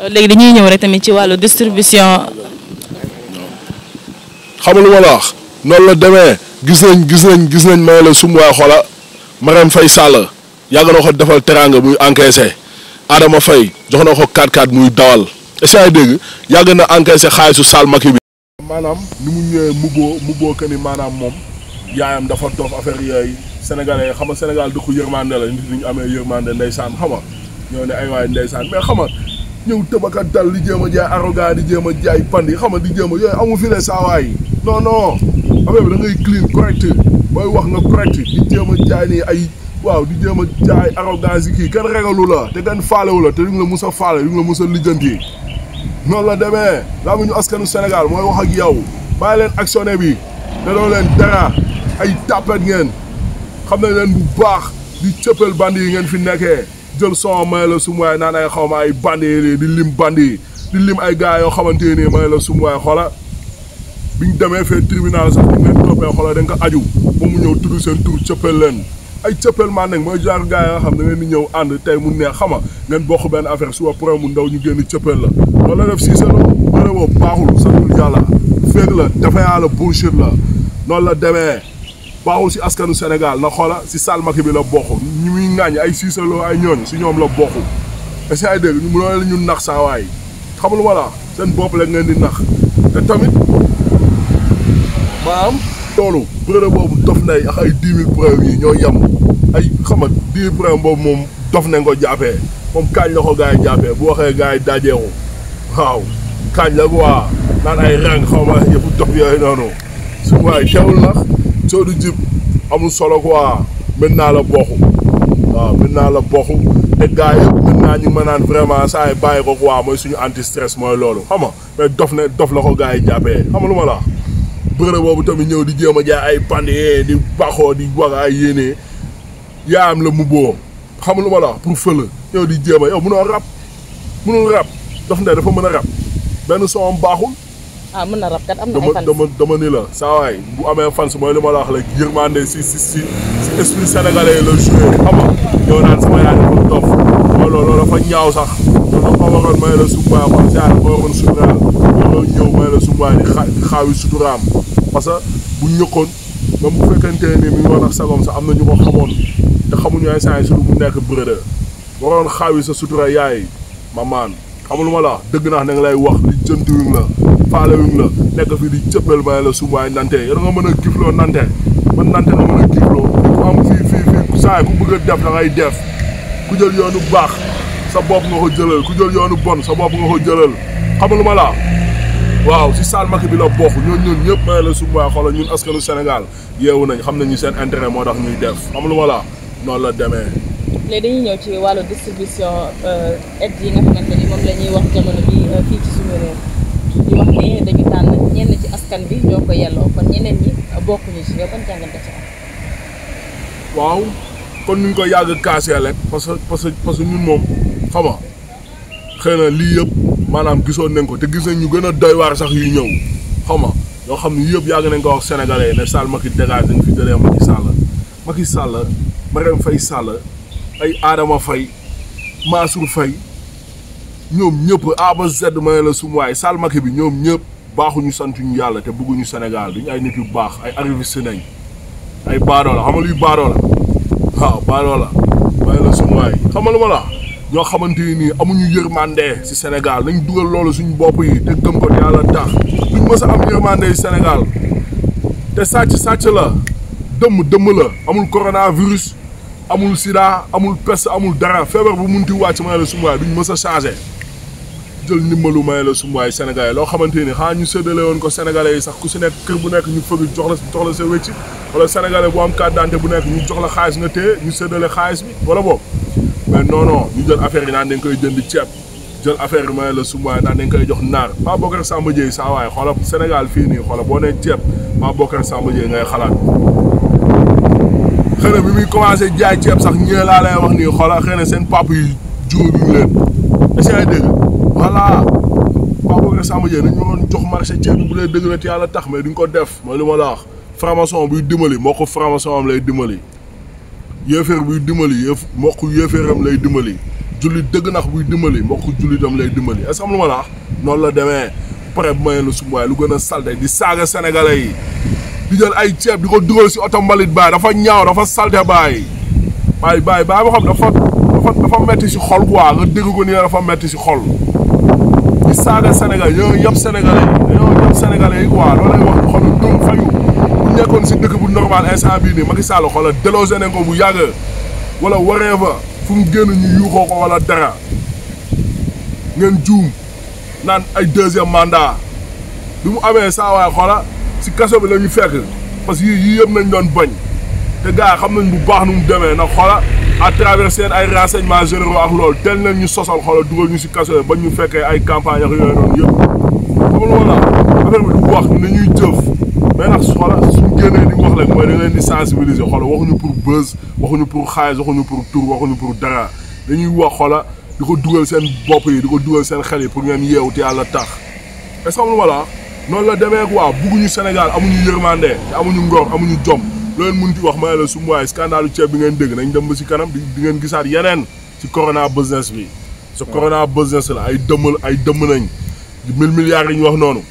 léegi dañuy ñëw rek tamit ci wàllu distribution. xam lu ma la wax noonu la demee gis nañ may la sumwaay xola Marème Faye Sall yàgg na ko defal teranga muy encaissé Adama Faye jox na ko 4x4 muy dawal est-ce dégg yàgg na encaissé xaalisu Sall Macky bi. maanaam ni mu ñëwee mbubboo que ni maanaam moom yaayam dafa dof affaire yooyu sénégalais xam nga Sénégal dëkku yërmande la nit ñi ñu amee yërmande ndeysaan xam nga ñoo ne ay waay ndeysaan mais xam nga ñëw tëbaka dal di jéem a jaay arrogant di jéem a jaay pandi xam nga di jéem a yooyu amu fi ne saawaay non non affaire bi da ngay clean correct booy wax nga correct di jéem a jaay nii ay waaw di jéem a jaay arrogance yi kii kenn regalu la te kenn faalewu la te duñ la mus a faale duñ la mus a lijjanti noonu la demee laa mu ñu askanu Sénégal mooy wax ak yow bàyyi leen actionné bi te doo leen dara ay tapette ngeen xam nañ leen bu baax di cëppal bandi yi ngeen fi nekkee jël son may la sumuwaay naan ay xaw ma ay bandi yi di lim bandi di lim ay gars yoo xamante nii may la sumuwaay xoola biñ demee fee tribunal sax ñu leen toppee xoola da nga ko aju ba mu ñëw tudd seen tur cëppal leen ay cëppal man nag mooy genre gars yoo xam da ngeen di ñëw ànd tey mu neex xama ngeen bokk benn affaire suba problème mu ndaw ñu génn cëppal la loolu la def si sa bëre boobu baaxul santul yàlla féeg la dafay la bullshit la noonu la demee baaxul si askanu Sénégal na xoola si Sall Macky bi la bokk ñu muy ŋàññ ay siisaloo ay ñooñ si ñoom la bokk est-ce que ay dégg ñu mënoo la ñu nax saa waay xamul wala seen bopp la ngeen di nax te tamit maanaam toolu bëre boobu Doff Ndeye ak ay 10 000 preuves yi ñoo yem ay xam nga 10 000 preuves boobu moom dof nañ ko jàppee moom kaañ la ko gars yi jàppee bu waxee gars yi dajeeku waaw kaañ la quoi naan ay rang xaw ma yëfu dof yooyu noonu su waay teewul nax soo du jib amul solo quoi maintenant la bokku waaw maintenant la bokku te gars yëpp maintenant ñu ngi ma naan vraiment saa yi bàyyi ko quoi mooy suñu anti stress mooy loolu xam nga mais dof la ko gars yi jàppee xam nga lu ma la bëre boobu tamit ñëw di jéem a jaay ay pandi di baxoo di wax ay yéenee yaayam la mbubboo xam lu ma la pour fëla ñëw di jéem a yow mënul rap Doff Ndeye dafa mën a rap benn son baaxul. ah mën na rap kat am na ay fans dama ni la saa waay bu amee fans mooy li ma la wax léegi yërmande si esprit sénégalais la joué xam nga ñëw naan sama yaay dafa dof mooy loolu dafa ñaaw sax loolu dafa waroon may la sumbaay xool si yaay moo waroon suturaal loolu ñëw may la sumbaay di xaawi suturaam parce que bu ñëkkoon même bu fekkente ni mi ngi woon ak sagom sax am na ñu ko xamoon te xamuñu ay saa yi su mu nekk brother waroon xaawi sa sutura yaay mamaan xamul ma la dëgg naa ne nga lay wax li jëntuwuñ la faalewuñ la nekk fii di cëppal may la sumbaay nante yow da nga mën a gifloo nante man nante nga mën a gifloo ku am fii saa ku bëgg a def da ngay def ku jël yoonu baax sa bopp nga ko jëlal ku jël yoonu bon sa bopp nga ko jëlal xamul ma la waaw si Sall Macky bi la bokk ñun ñëpp may la sumbaay xoolal ñun askanu Sénégal yeewu nañ xam nañu seen intérêt moo tax ñuy def xamul ma la noonu la demee. léegi dañuy ñëw ci wàllu distribution aide yi nga xamante ni moom la ñuy wax jamono bi fii ci suñu réew di wax ne dañu tànn ñenn ci askan bi ñoo ko yelloo kon ñeneen ñi bokkuñu ci yow ban jàngat nga ci am. waaw kon ñu ko yàgg kaasee rek parce que ñun moom xam nga xëy na lii yëpp maanaam gisoon nañ ko te gis nañ ñu gën a doy waar sax yu ñëw xam nga yoo xam ne yëpp yàgg nañ ko wax sénégalais ne Sall Macky dégage dañ fi jëlee Macky Sall Marème Faye Sall ay Adama Faye Mansour Faye ñoom ñëpp A ba Z may la sumuwaay Sall Macky bi ñoom ñëpp baaxuñu santuñu yàlla te bëgguñu Sénégal duñu ay nit yu baax ay arriviste nañ ay baadoo la xam nga luy baadoo la waaw baadoo la may la sumuwaay xam nga lu ma la ñoo xamante ni amuñu yërmande si Sénégal nañ dugal loolu suñu bopp yi te gëm ko yàlla tax duñ mës a am yërmande si Sénégal te sàcc la dëmm la amul coronavirus amul sida amul peste amul dara feebar bu munti wàcc may la sumuwaay duñ mës a changé jël ndimbalu may la sumuwaay Sénégal loo xamante ni xanaa ñu séddale woon ko sénégalais yi sax ku si nekk kër bu nekk ñu fëgg jox la sa wecci wala sénégalais bu am carte d'identité bu nekk ñu jox la xaalis nga téye ñu séddale xaalis bi wala boobu mais non ñu jël affaire yi naan dañ koy jënd ceeb jël affaire yi may la sumuwaay naan dañ koy jox naar Paa Bokar Samba Dieye saa waay xoola Sénégal fii nii xoola boo nee ceeb Paa Bokar Samba Dieye ngay xalaat xëy na bi muy commencé jaay ceeb sax ñee laa lay wax nii xoola xëy na seen papa yi juróomi leen est-ce que dégg voilà Paa Bokar Samba Dieye nañ ma doon jox marché ceeb bi bu dee dëgg la te yàlla tax mais duñ ko def mooy li ma la wax franc-maçon buy dimbali mbokku franc-maçon am lay dimbali yéeféer buy dimbali mbokku yéeféeram lay dimbali jullit dëgg nax buy dimbali mbokku jullitam lay dimbali est-ce que am lu ma la wax noonu la demee pare bu mayee la sumbaay lu gën a salte di saaga sénégalais yi di jël ay ceeb di ko dugal si oto mbalit baay dafa ñaaw dafa salte baay baay ma xam dafa metti si xol quoi nga dégg ko nii dafa metti si xol di saaga sénégal ñoo yëpp sénégalais yi quoi loolu lay wax ni xoolal dóor fayu bu nekkoon si dëkk bu normal instant bii nii Macky Sall xoolal délogé nañ ko bu yàgg wala waree fa fu mu génn ñu yuuxoo ko wala dara ngeen juum naan ay deuxième mandat bi mu amee saa waay xoola si kaso bi la ñu fekk parce que yii yëpp nañ doon bañ te gars yi xam nañ bu baax nu mu demee nag xoola à travers seen ay renseignements généraux ak loolu tel nañ ñu sosal xoola dugal ñu si kaso yi ba ñu fekkee ay campagne ak yooyu noonu yëpp xam nga wala affaire bi du wax ni ñuy jëf mais nag xoola suñ génnee di wax rek mooy da leen di sensibiliser xoola waxuñu pour buzz waxuñu pour xaalis waxuñu pour tur waxuñu pour dara dañuy wax xoola di ko dugal seen bopp yi di ko dugal seen xel yi pour ngeen yeewu te yàlla tax est-ce que xam nga wala noonu la demee quoi bugguñu Sénégal amuñu yërmande te amuñu ngor amuñu jom loo leen mënti wax may la su mooy scandale ceeb bi ngeen dégg nañ dem ba si kanam di ngeen gisaat yeneen si corona business bi sa corona business la ay dëmm nañ 1000 milliards yi ñu wax noonu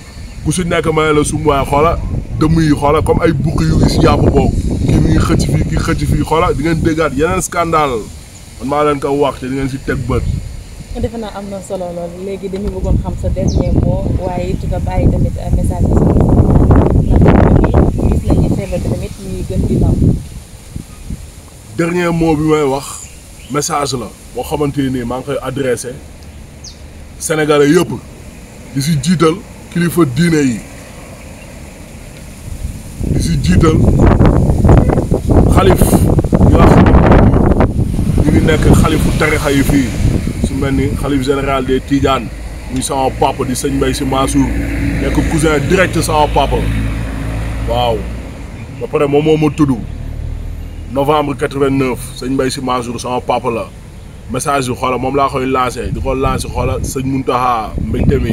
ku si nekk may la su mooy xoola dëmm yi xoola comme ay bukk yu gis yàpp boobu kii mi ngi xëcc fii kii xëcc fii xoola di ngeen déggaat yeneen scandale man maa leen ko wax te di ngeen si teg bët. defe naa am na solo lool léegi dañu bëggoon xam sa dernier mot waaye it nga bàyyi tamit message bi gis nañu feebar bi tamit ñuy gën di law. dernier mot bi may wax message la boo xamante ni maa ngi koy adressé Sénégalais yëpp di si jiital kilifa diine yi di si jiital xalif yi nga xamante ni ñu ngi nekk xalifu tarixa yi fii. su mel ni xalif général des Tidiane muy sama papa di sëñ Mbaye Sy Mansour nekk cousin direct sama papa waaw ba pare moom moo ma tudd novembre 89 sëñ Mbaye Sy Mansour sama papa la message bi xoola moom laa koy lancé di ko lancé xoola sëñ Mountakha mbégte mi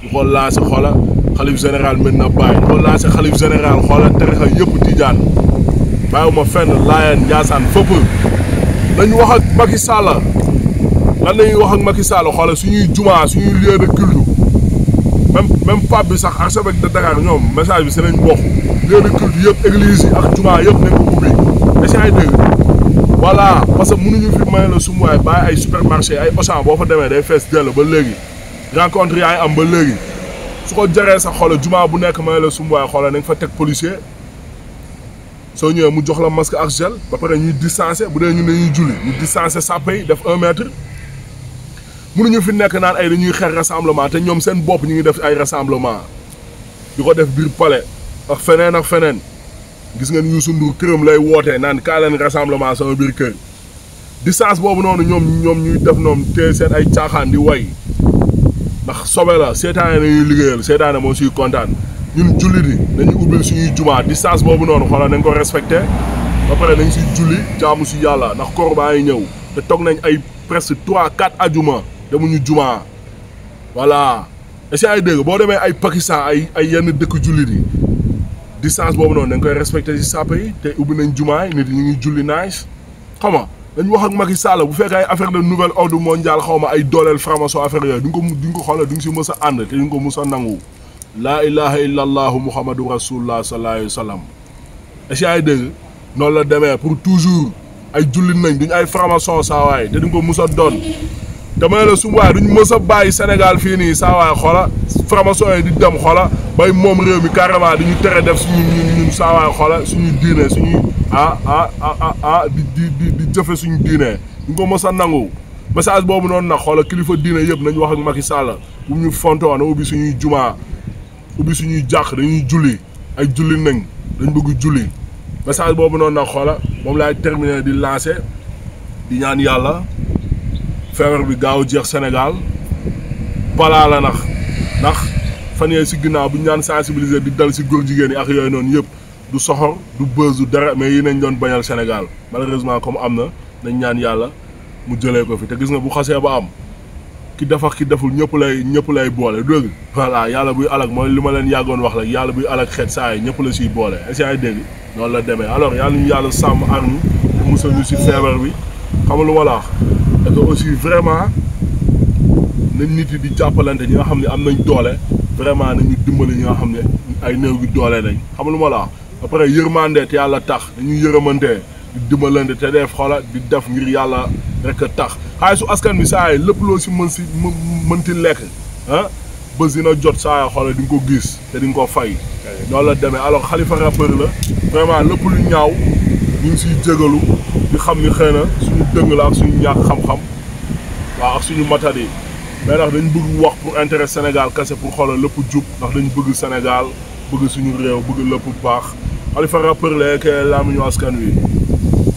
di ko lancé xoola xalif général Medina Baye di ko lancé xalif général xoola tarixa yëpp Tidiane bàyyiwuma fenn Laayeen Ndiassane fépp dañu wax ak Macky Sall lan la ñuy wax ak Macky Sall xoolal suñuy jumaa suñuy lieu de culte même pape bi sax archevêque de Dakar ñoom message bi si lañ bokk lieu de culte yëpp église yi ak jumaa yëpp nañ ko ubbi est-ce que ay dégg voilà parce que mënuñu fi may la sumu waay bàyyi ay supermarché ay Auchan boo fa demee day fees dell ba léegi rencontre yaa ngi am ba léegi su ko jaree sax xoolal jumaa bu nekk may la sumu waay xoolal nañ fa teg policier soo ñëwee mu jox la masque ak gel ba pare ñuy distancé bu dee ñu ne ñuy julli ñu distancé sàppe yi def 1 mètre. mënuñu fi nekk naan ay dañuy xeex rassemblement te ñoom seen bopp ñu ngi def ay rassemblement di ko def biir palais ak feneen gis ngeen Youssou Ndour këram lay wootee naan kaa leen rassemblement sama biir kër distance boobu noonu ñoom ñuy def noonu te seen ay caaxaan di way ndax sobe la seetaane nañuy liggéeyal seetaane moo siy kontaan ñun jullit yi nañu ubbil suñuy jumaa distance boobu noonu xoolal nañ ko respecté ba pare nañ si julli jaamu si yàlla ndax koor baa ngi ñëw te toog nañ ay presque 3-4 ajuma demuñu jumaa voilà est-ce que ay dégg boo demee ay Pakistan ay yenn dëkk jullit yi distance boobu noonu dañ koy respecté si sàpp yi te ubbi nañ jumaa yi nit ñi ñu ngi julli nice xam nga dañ wax ak Macky Sall bu fekkee ay affaire de nouvel ordre mondial xaw ma ay dooleel franc-maçon affaire yooyu duñ ko xoolal duñ si mës a ànd te duñ ko mës a nangu laa ilaha illa allahu muhammadu rasulullah sallallahu alayhi wa sallam est-ce que ay dégg noonu la demee pour toujours ay jullit nañ duñ ay franc-maçon saa waay te duñ ko mës a doon dama la su waay duñ mës a bàyyi Sénégal fii nii saa waay xoola franc-maçon yi di dem xoola bay moom réew mi carrément di ñu tere def suñu ñun saa waay xoola suñu diine suñu di jëfe suñu diine duñ ko mës a nangu message boobu noonu nag xoola kilifa diine yëpp nañ wax ak Macky Sall bu ñu fontoon na ubbi suñuy jumaa ubbi suñuy jàq dañuy julli ay julli nañ dañ bëgg julli message boobu noonu nag xoola moom laay terminer di lancer di ñaan yàlla feebar bi gaaw jeex Sénégal balaa la ndax fan yee si ginnaaw bu ñu ñaan sensibiliser di dal si góor jigéen yi ak yooyu noonu yëpp du soxor du bës du dara mais yi nañ doon bañal Sénégal malheureusement comme am na nañ ñaan yàlla mu jëlee ko fi te gis nga bu xasee ba am ki def ak ki deful ñëpp lay boole dégg voilà yàlla buy alak mooy li ma leen yàggoon wax rek yàlla buy alak xeet saa yi ñëpp la siy boole est-ce que ay dégg noonu la demee alors yàlla ñu yàlla sàmm ar ñu musal ñu si feebar bi xam lu ma la wax et que aussi vraiment nañ nit yi di jàppalante ñi nga xam ne am nañ doole vraiment nañu dimbali ñi nga xam ne ay néew gi doole nañ xam lu ma la wax après yërmande te yàlla tax dañuy yërëmante di dimbalante te def xoola di def ngir yàlla rek a tax xaalisu askan bi saa yi lépp loo si mënti lekk ah bés dina jot saa yi xoola di nga ko gis te di nga ko fay noonu la demee alors Khalifa rappeur la vraiment lépp lu ñaaw ñu ngi siy jégalu di xam ni xëy na suñu dëng la ak suñu ñàkk xam-xam waaw ak suñu matadi mais ndax dañ bëgg wax pour intérêt Sénégal kese pour xoolal lépp jub ndax dañ bëgg Sénégal bëgg suñu réew bëgg lépp baax Khalifa rappeur la ke laa mu ñu askan wi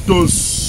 tous